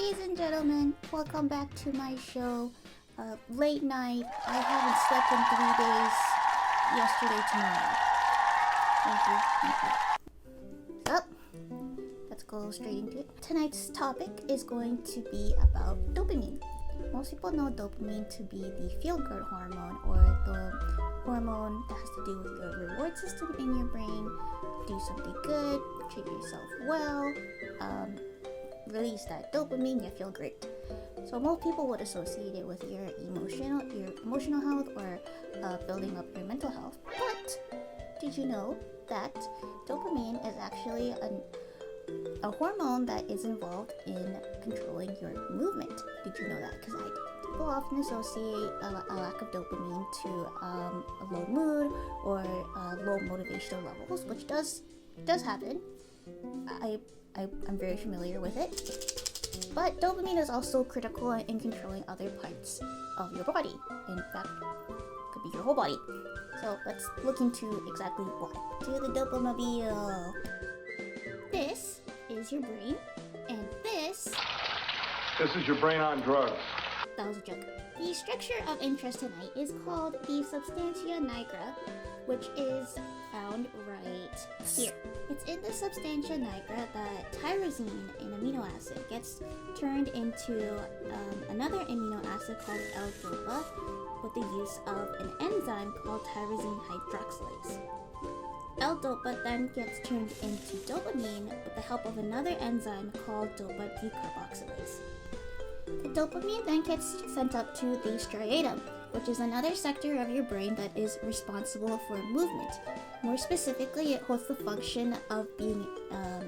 Ladies and gentlemen, welcome back to my show. Late night. I haven't slept in 3 days. Yesterday, tomorrow. Thank you. So, let's go straight into it. Tonight's topic is going to be about dopamine. Most people know dopamine to be the feel-good hormone, or the hormone that has to do with your reward system in your brain. Do something good, treat yourself well, release that dopamine, you feel great. So most people would associate it with your emotional health, or building up your mental health. But did you know that dopamine is actually a hormone that is involved in controlling your movement? Did you know that? Because I did. People often associate a lack of dopamine to a low mood or low motivational levels, which does happen. I'm very familiar with it. But dopamine is also critical in controlling other parts of your body. In fact, it could be your whole body. So let's look into exactly what. To the dopamobile. This is your brain, and this is your brain on drugs. That was a joke. The structure of interest tonight is called the Substantia Nigra, which is found right here. It's in the Substantia Nigra that tyrosine, an amino acid, gets turned into another amino acid called L-dopa with the use of an enzyme called tyrosine hydroxylase. L-dopa then gets turned into dopamine with the help of another enzyme called dopa decarboxylase. The dopamine then gets sent up to the striatum, which is another sector of your brain that is responsible for movement. More specifically, it holds the function of being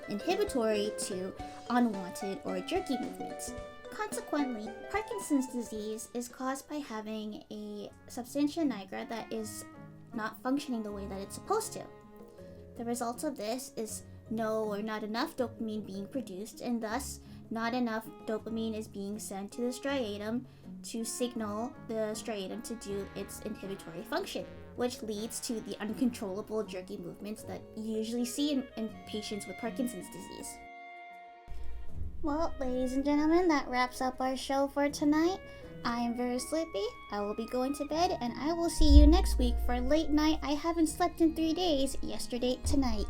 inhibitory to unwanted or jerky movements. Consequently, Parkinson's disease is caused by having a substantia nigra that is not functioning the way that it's supposed to. The result of this is no or not enough dopamine being produced, and thus not enough dopamine is being sent to the striatum to signal the striatum to do its inhibitory function, which leads to the uncontrollable jerky movements that you usually see in patients with Parkinson's disease. Well, ladies and gentlemen, that wraps up our show for tonight. I am very sleepy. I will be going to bed, and I will see you next week for late night. I haven't slept in 3 days. Yesterday, tonight.